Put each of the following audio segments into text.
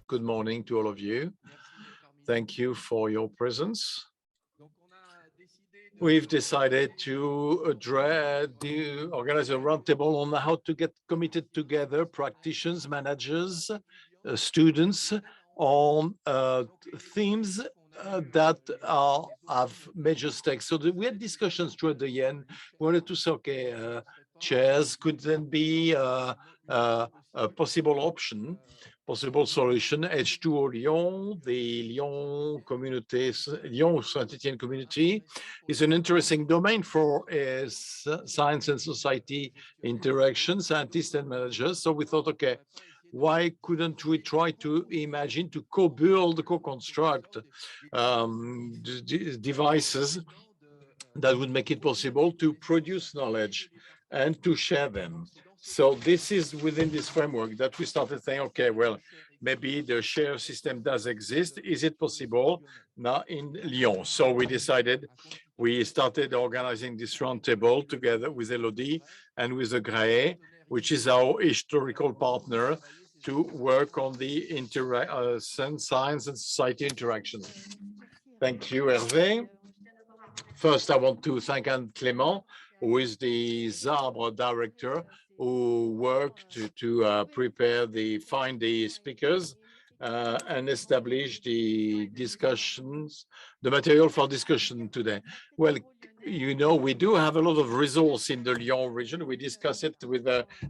Good morning to all of you. Thank you for your presence. We've decided to organize a roundtable on how to get committed together, practitioners, managers, students, on themes that have major stakes. So we had discussions toward the end. We wanted to say, okay, chairs could then be a possible option, possible solution. H2O Lyon, the Lyon community, Lyon Saint-Étienne community is an interesting domain for science and society interaction, scientists and managers. So we thought, okay, why couldn't we try to imagine to co-build, co-construct devices that would make it possible to produce knowledge and to share them. So this is within this framework that we started saying, okay, well, maybe the share system does exist. Is it possible now in Lyon? So we started organizing this roundtable together with Elodie and with AgroParis, which is our historical partner, to work on the science and society interactions. Thank you, Hervé. First, I want to thank Anne Clément, who is the ZABRE director, who worked to find the speakers and establish the discussions, the material for discussion today. Well, you know, we do have a lot of resource in the Lyon region. We discuss it with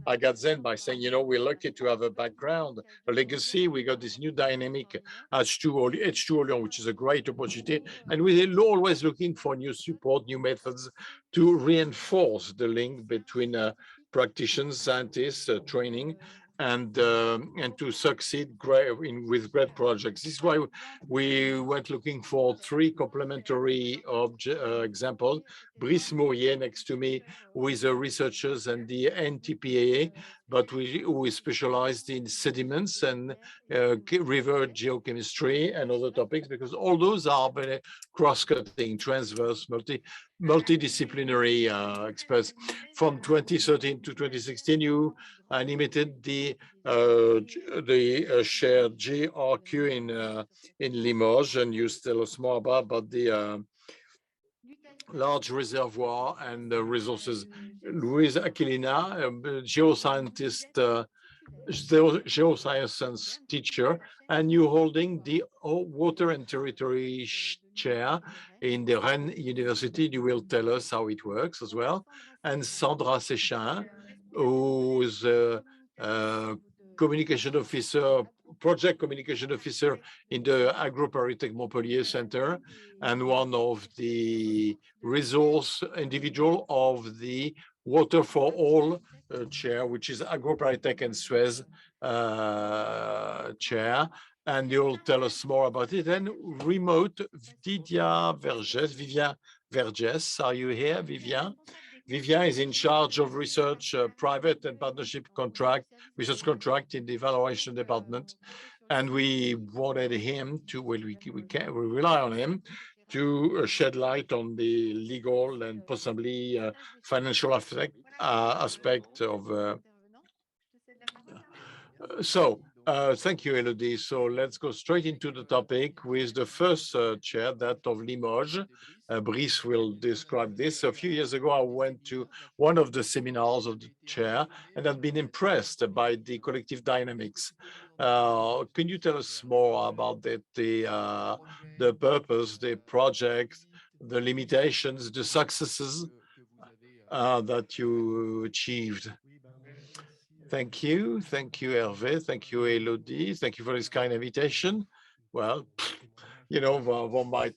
Agatzen by saying, you know, we're lucky to have a background, a legacy. We got this new dynamic H2O Lyon, which is a great opportunity. And we're always looking for new support, new methods to reinforce the link between practitioners, scientists, training, and to succeed with great projects. This is why we went looking for three complementary examples. Brice Mourier next to me, who is a researcher and the ENTPE, but who is specialized in sediments and river geochemistry and other topics, because all those are very cross-cutting, transverse, multidisciplinary experts. From 2013 to 2016, you animated the shared GRQ in Limoges, and you tell us more about the large reservoir and the resources. Louise Aquilina, geoscientist, geoscience teacher, and you holding the water and territory chair in the Rennes University. You will tell us how it works as well. And Sandra Ceschin, who is a communication officer, project communication officer in the AgroParis Montpellier Center, and one of the resource individual of the Water for All chair, which is AgroParis and Suez chair. And you'll tell us more about it. And remote, Vivien Vergès, are you here, Vivien? Vivien is in charge of research, private and partnership research contract in the evaluation department. And we wanted him to, well, we rely on him to shed light on the legal and possibly financial aspect of. Thank you, Elodie. So let's go straight into the topic with the first chair, that of Limoges. Brice will describe this. A few years ago, I went to one of the seminars of the chair and I've been impressed by the collective dynamics. Can you tell us more about the purpose, the project, the limitations, the successes that you achieved? Thank you, Hervé. Thank you, Elodie. Thank you for this kind invitation. Well, you know, one might.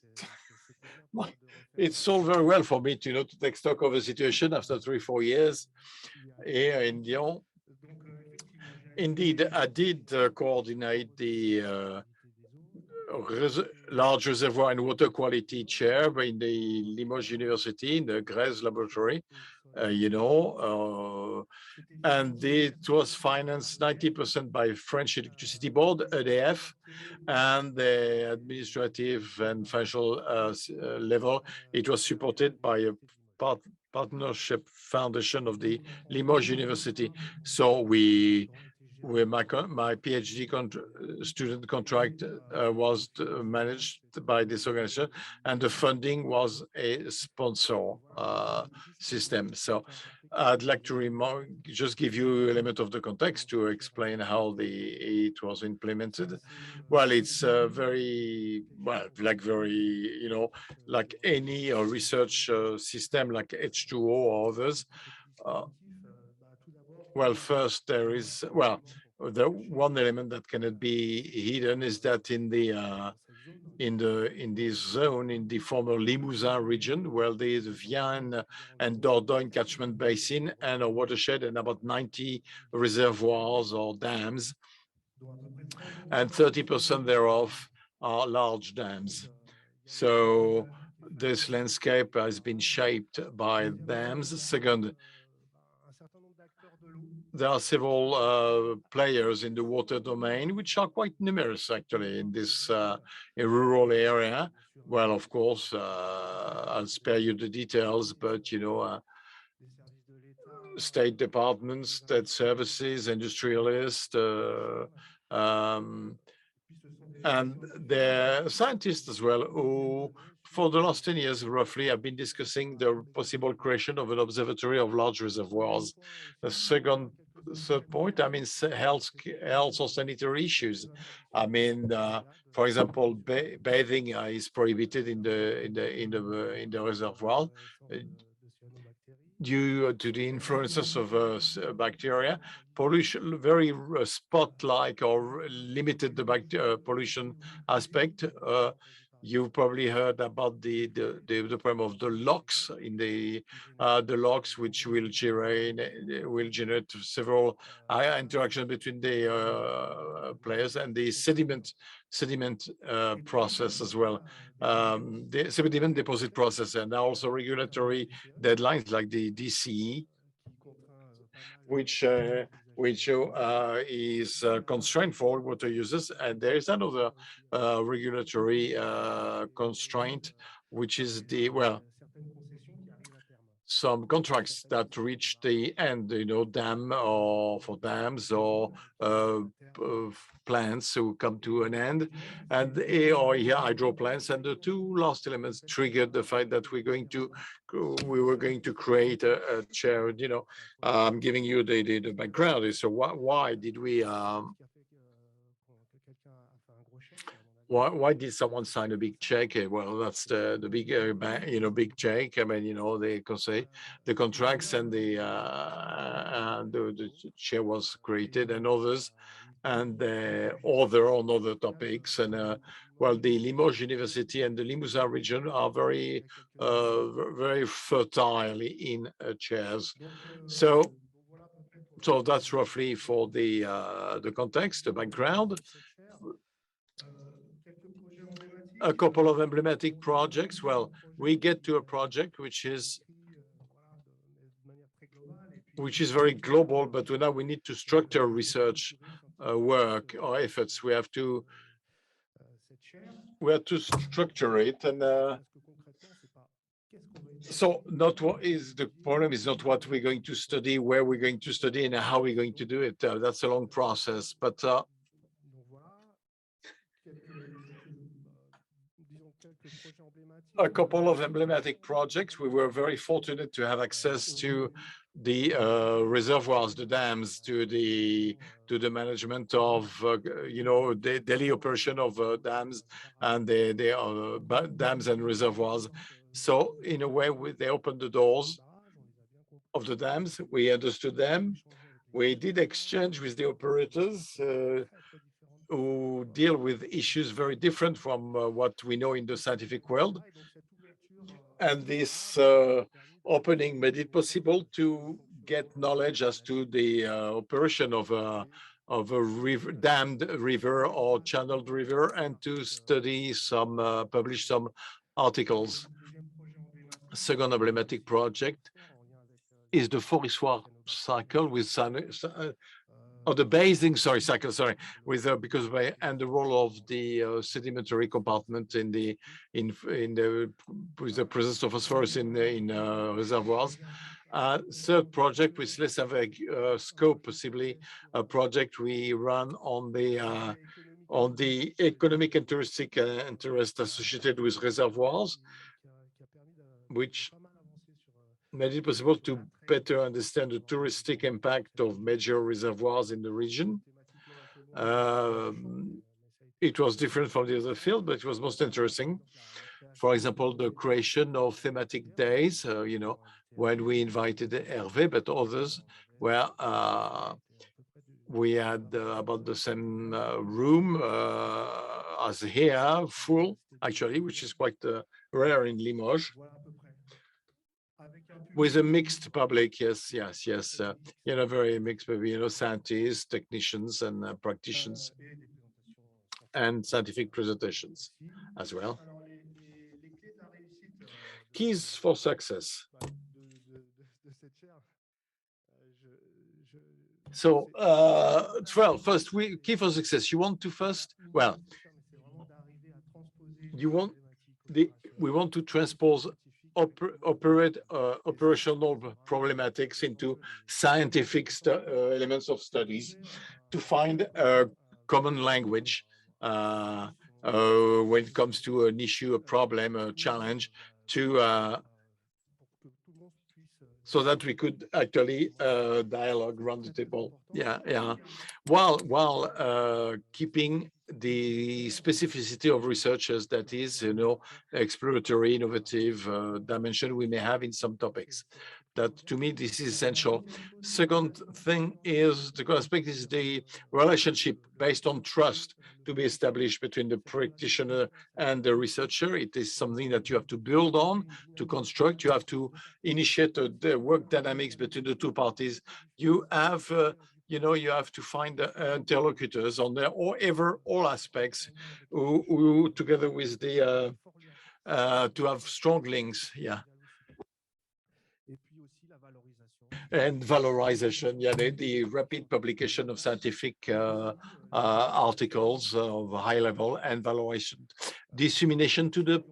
It's all very well for me to, you know, to take stock of a situation after 3-4 years here in Lyon. Indeed, I did coordinate the large reservoir and water quality chair in the Limoges University, in the Grèce laboratory, and it was financed 90% by French Electricity Board, EDF, and the administrative and financial level. It was supported by a partnership foundation of the Limoges University. So my PhD student contract was managed by this organization, and the funding was a sponsor system. So I'd like to just give you an element of the context to explain how it was implemented. Well, it's very, well, like like any research system like H2O or others. Well, first there is, well, the one element that cannot be hidden is that in this zone, in the former Limousin region, where there is Vivien and Dordogne catchment basin and a watershed and about 90 reservoirs or dams, and 30% thereof are large dams. So this landscape has been shaped by dams. Second, there are several players in the water domain, which are quite numerous actually in this rural area. Well, of course, I'll spare you the details, but state departments, state services, industrialists, and the scientists as well, who for the last 10 years roughly have been discussing the possible creation of an observatory of large reservoirs. The third point, I mean, health or sanitary issues. I mean, for example, bathing is prohibited in the reservoir due to the influences of bacteria. Pollution, very spot-like or limited the pollution aspect. You've probably heard about the problem of the locks in the locks, which will generate several interactions between the players, and the sediment process as well. The sediment deposit process, and also regulatory deadlines like the DCE, which is constrained for water users. And there is another regulatory constraint, which is some contracts that reach the end, dam or for dams or plants who come to an end, and hydro plants. And the two last elements triggered the fact that we were going to create a chair. I'm giving you the background. So why did we? Why did someone sign a big check? Well, that's the big big check. I mean, they can say the contracts and the chair was created, and others, and on other topics. And well, the Limoges University and the Limousin region are very very fertile in chairs. So that's roughly for the context, the background. A couple of emblematic projects. Well, we get to a project which is very global, but now we need to structure research work or efforts. We have to structure it, and so the problem is not what we're going to study, where we're going to study, and how we're going to do it. That's a long process, but a couple of emblematic projects. We were very fortunate to have access to the reservoirs, the dams, to the management of the daily operation of dams and the dams and reservoirs. So in a way, they opened the doors of the dams. We understood them. We did exchange with the operators who deal with issues very different from what we know in the scientific world. And this opening made it possible to get knowledge as to the operation of of a river, dammed river or channeled river, and to study some, publish some articles. Second emblematic project is the Forissoir cycle with the basing, cycle, with because and the role of the sedimentary compartment in the with the presence of phosphorus in reservoirs. Third project with less of a scope, possibly a project we run on the economic and touristic interest associated with reservoirs, which made it possible to better understand the touristic impact of major reservoirs in the region. It was different from the other field, but it was most interesting. For example, the creation of thematic days, when we invited Hervé, but others where we had about the same room as here, full, actually, which is quite rare in Limoges. With a mixed public, yes, very mixed, maybe, scientists, technicians, and practitioners, and scientific presentations as well. Keys for success. So, well, first, key for success. You want to first, well, we want to transpose operational problematics into scientific elements of studies to find a common language when it comes to an issue, a problem, a challenge, so that we could actually dialogue around the table. While keeping the specificity of researchers, that is, exploratory, innovative dimension we may have in some topics. That, to me, this is essential. Second thing is, the aspect is the relationship based on trust to be established between the practitioner and the researcher. It is something that you have to build on, to construct. You have to initiate the work dynamics between the two parties. You have you have to find interlocutors on all aspects who together with the to have strong links, and valorization, the rapid publication of scientific articles of high level, and valorization, dissemination to the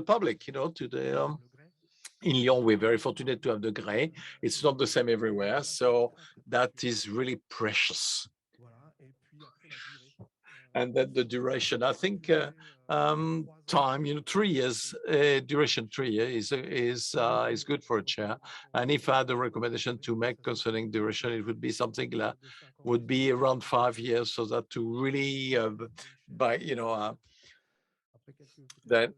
public, in Lyon, we're very fortunate to have the Grès. It's not the same everywhere, so that is really precious. And then the duration, I think, time, 3 years, duration 3 years is good for a chair. And if I had a recommendation to make concerning duration, it would be something that would be around 5 years, so that to really, that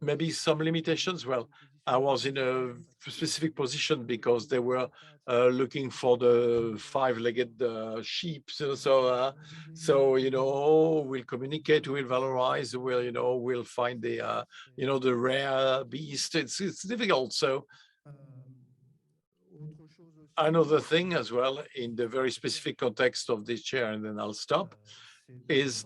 maybe some limitations. Well, I was in a specific position because they were looking for the 5-legged sheep. So we'll communicate, we'll valorize, we'll find the the rare beast. It's difficult. So another thing as well, in the very specific context of this chair, and then I'll stop, is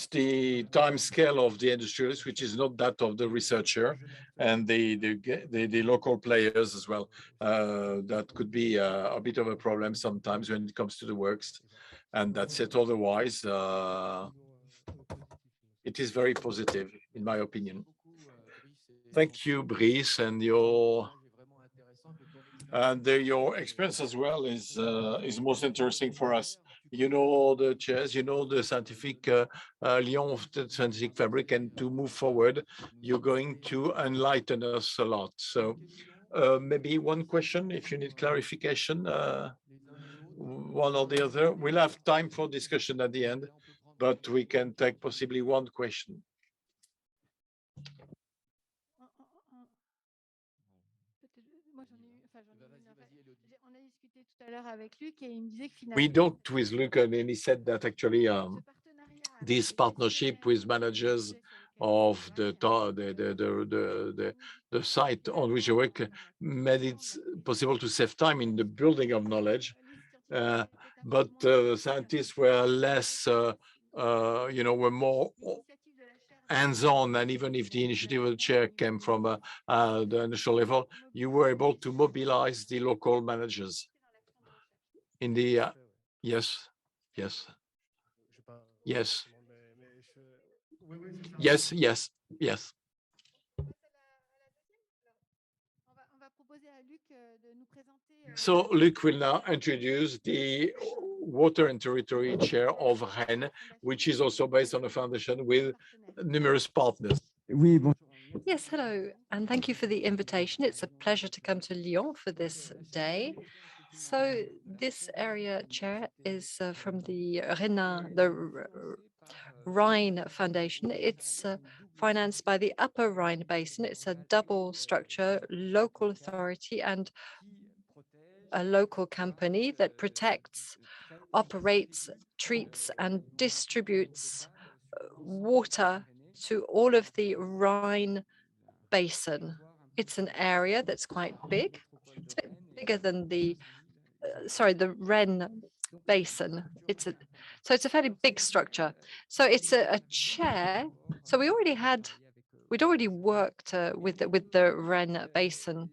the time scale of the industrialist, which is not that of the researcher, and the local players as well. That could be a bit of a problem sometimes when it comes to the works, and that's it. Otherwise, it is very positive, in my opinion. Thank you, Brice, and your experience as well is most interesting for us. The chairs, the scientific Lyon scientific fabric, and to move forward, you're going to enlighten us a lot. So maybe one question, if you need clarification, one or the other. We'll have time for discussion at the end, but we can take possibly one question. We talked with Luc, and he said that actually this partnership with managers of the site on which I work made it possible to save time in the building of knowledge. But scientists were less, were more hands-on, and even if the initiative of the chair came from the initial level, you were able to mobilize the local managers in the yes, yes, yes, yes, yes, yes. So Luc will now introduce the water and territory chair of Rennes, which is also based on a foundation with numerous partners. Yes, hello, and thank you for the invitation. It's a pleasure to come to Lyon for this day. So this area chair is from the Rhine Foundation. It's financed by the Upper Rhine Basin. It's a double structure, local authority and a local company that protects, operates, treats, and distributes water to all of the Rhine Basin. It's an area that's quite big. It's a bit bigger than the Rennes Basin. So it's a fairly big structure. So it's a chair. So we'd already worked with the Rennes Basin,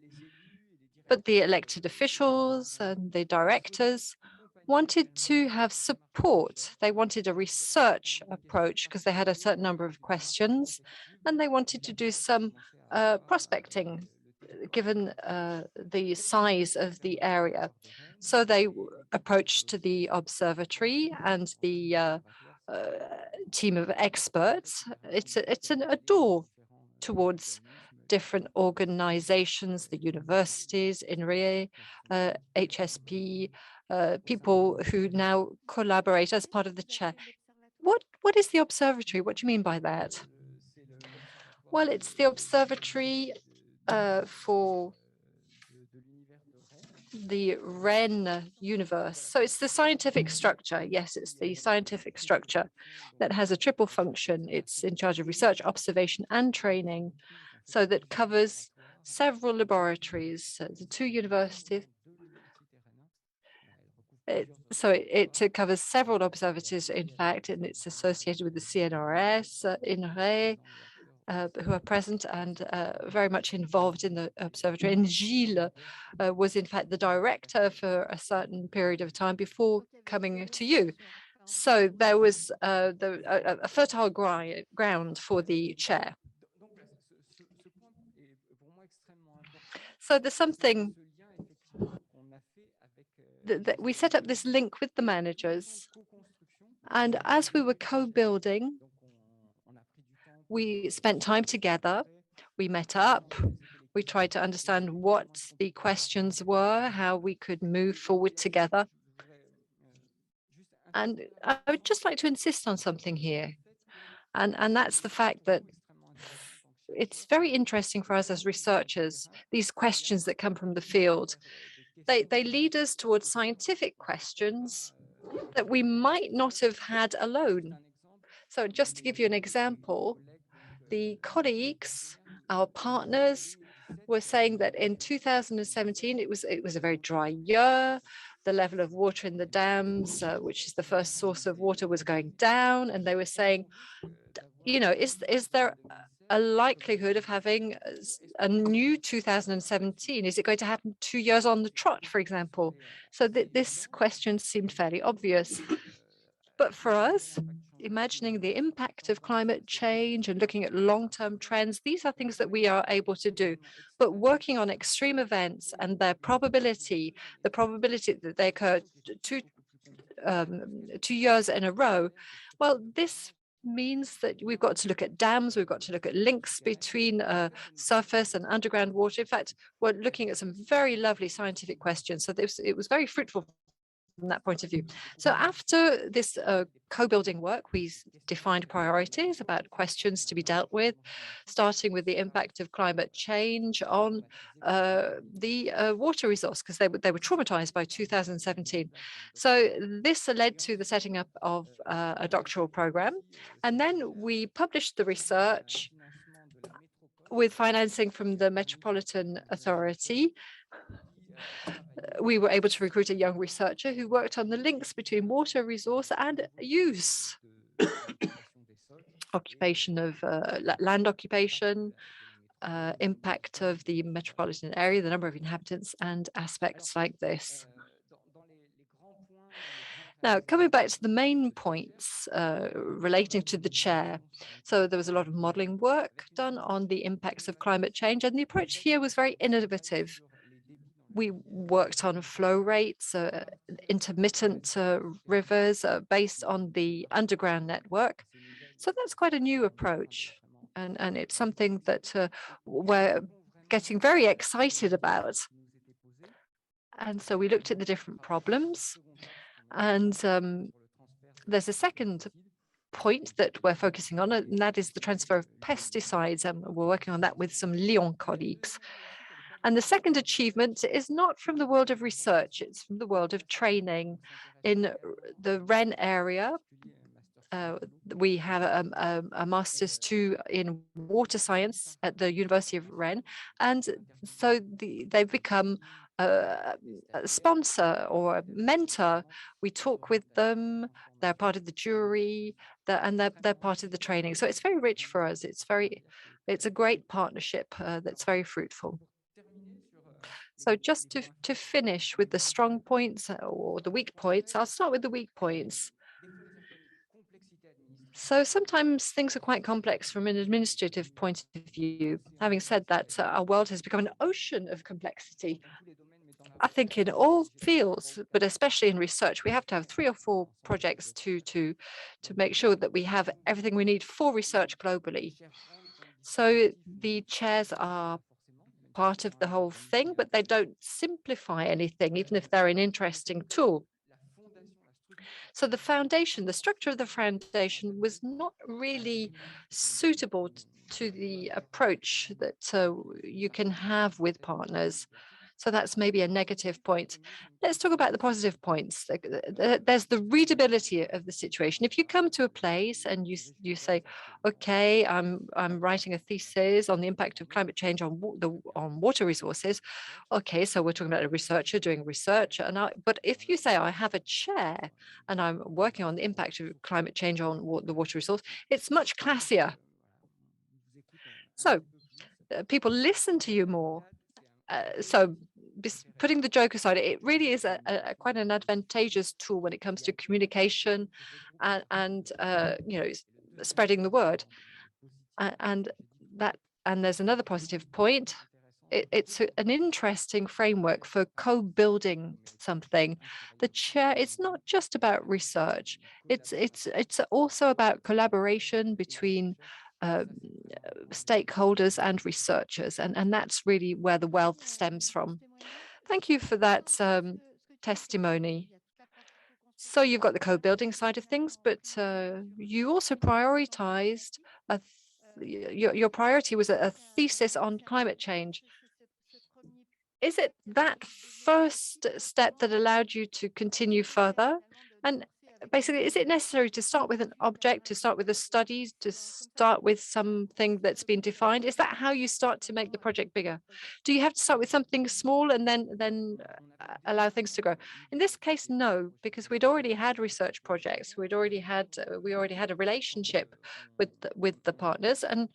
but the elected officials and the directors wanted to have support. They wanted a research approach because they had a certain number of questions, and they wanted to do some prospecting given the size of the area. So they approached to the observatory and the team of experts. It's a door towards different organizations, the universities, Mourier, HSP, people who now collaborate as part of the chair. What is the observatory? What do you mean by that? Well, it's the observatory for the Rennes universe. So it's the scientific structure. Yes, it's the scientific structure that has a triple function. It's in charge of research, observation, and training. So that covers several laboratories, the two universities. It covers several observatories, in fact, and it's associated with the CNRS, INRE, who are present and very much involved in the observatory. And Gilles was, in fact, the director for a certain period of time before coming to you. So there was a fertile ground for the chair. So there's something that we set up this link with the managers. And as we were co-building, we spent time together, we met up, we tried to understand what the questions were, how we could move forward together. And I would just like to insist on something here. And that's the fact that it's very interesting for us as researchers, these questions that come from the field. They lead us towards scientific questions that we might not have had alone. So just to give you an example, the colleagues, our partners, were saying that in 2017, it was a very dry year. The level of water in the dams, which is the first source of water, was going down. And they were saying, is there a likelihood of having a new 2017? Is it going to happen 2 years on the trot, for example? So this question seemed fairly obvious. But for us, imagining the impact of climate change and looking at long-term trends, these are things that we are able to do. But working on extreme events and their probability, the probability that they occur 2 years in a row, well, this means that we've got to look at dams, we've got to look at links between surface and underground water. In fact, we're looking at some very lovely scientific questions. So it was very fruitful from that point of view. So after this co-building work, we defined priorities about questions to be dealt with, starting with the impact of climate change on the water resource, because they were traumatized by 2017. So this led to the setting up of a doctoral program. And then we published the research with financing from the Metropolitan Authority. We were able to recruit a young researcher who worked on the links between water resource and use, occupation of land occupation, impact of the metropolitan area, the number of inhabitants, and aspects like this. Now, coming back to the main points relating to the chair. So there was a lot of modeling work done on the impacts of climate change, and the approach here was very innovative. We worked on flow rates, intermittent rivers based on the underground network. So that's quite a new approach. And it's something that we're getting very excited about. And so we looked at the different problems. And there's a second point that we're focusing on, and that is the transfer of pesticides. And we're working on that with some Lyon colleagues. And the second achievement is not from the world of research, it's from the world of training. In the Rennes area, we have a master's 2 in water science at the University of Rennes. And so they've become a sponsor or a mentor. We talk with them, they're part of the jury, and they're part of the training. So it's very rich for us. It's a great partnership that's very fruitful. So just to finish with the strong points or the weak points, I'll start with the weak points. So sometimes things are quite complex from an administrative point of view. Having said that, our world has become an ocean of complexity. I think in all fields, but especially in research, we have to have 3 or 4 projects to make sure that we have everything we need for research globally. So the chairs are part of the whole thing, but they don't simplify anything, even if they're an interesting tool. So the foundation, the structure of the foundation was not really suitable to the approach that you can have with partners. So that's maybe a negative point. Let's talk about the positive points. There's the readability of the situation. If you come to a place and you say, okay, I'm writing a thesis on the impact of climate change on water resources. Okay, so we're talking about a researcher doing research. But if you say I have a chair and I'm working on the impact of climate change on the water resource, it's much classier. So people listen to you more. So putting the joke aside, it really is quite an advantageous tool when it comes to communication and spreading the word. And there's another positive point. It's an interesting framework for co-building something. The chair, it's not just about research. It's also about collaboration between stakeholders and researchers, and that's really where the wealth stems from. Thank you for that testimony. So you've got the co-building side of things, but you also prioritized your priority was a thesis on climate change. Is it that first step that allowed you to continue further? And basically, is it necessary to start with an object, to start with a study, to start with something that's been defined? Is that how you start to make the project bigger? Do you have to start with something small and then allow things to grow? In this case, no, because we'd already had research projects. We already had a relationship with the partners. And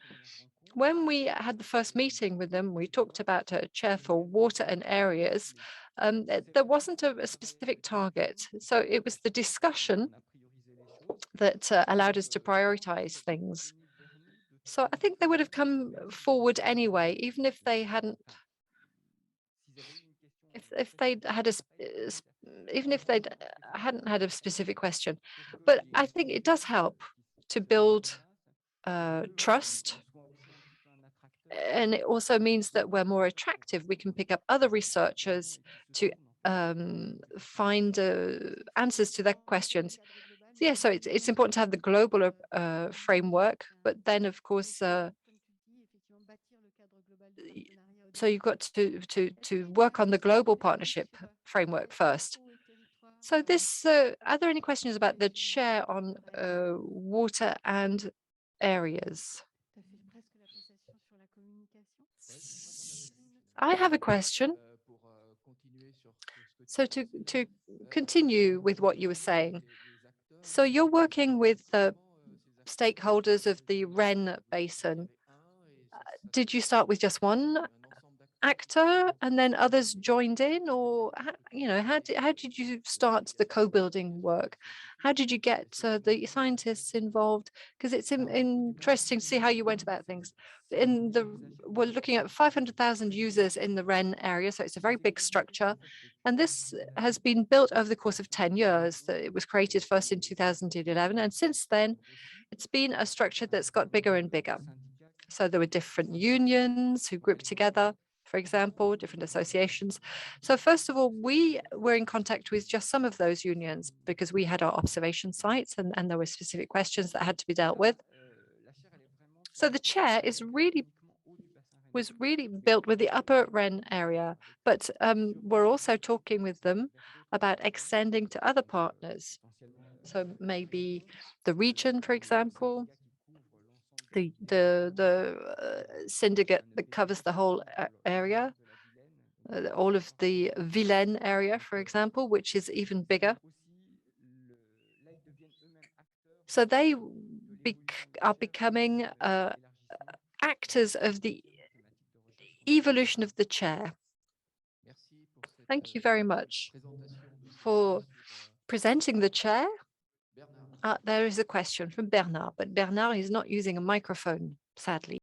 when we had the first meeting with them, we talked about a chair for water and areas. There wasn't a specific target. So it was the discussion that allowed us to prioritize things. So I think they would have come forward anyway, even if they hadn't, if they'd had even if they hadn't had a specific question. But I think it does help to build trust. And it also means that we're more attractive. We can pick up other researchers to find answers to their questions. So, yeah, so it's important to have the global framework, but then of course, so you've got to work on the global partnership framework first. So this, are there any questions about the chair on water and areas? I have a question. So to continue with what you were saying, so you're working with the stakeholders of the Rennes basin. Did you start with just one actor and then others joined in, or how did you start the co-building work? How did you get the scientists involved? Because it's interesting to see how you went about things. We're looking at 500,000 users in the Rennes area, so it's a very big structure, and this has been built over the course of 10 years. It was created first in 2011, and since then it's been a structure that's got bigger and bigger. So there were different unions who grouped together, for example, different associations. So first of all, we were in contact with just some of those unions because we had our observation sites and there were specific questions that had to be dealt with. So the chair was really built with the upper Rennes area, but we're also talking with them about extending to other partners. So maybe the region, for example, the syndicate that covers the whole area, all of the Vilaine area, for example, which is even bigger. So they are becoming actors of the evolution of the chair. Thank you very much for presenting the chair. There is a question from Bernard, but Bernard is not using a microphone, sadly.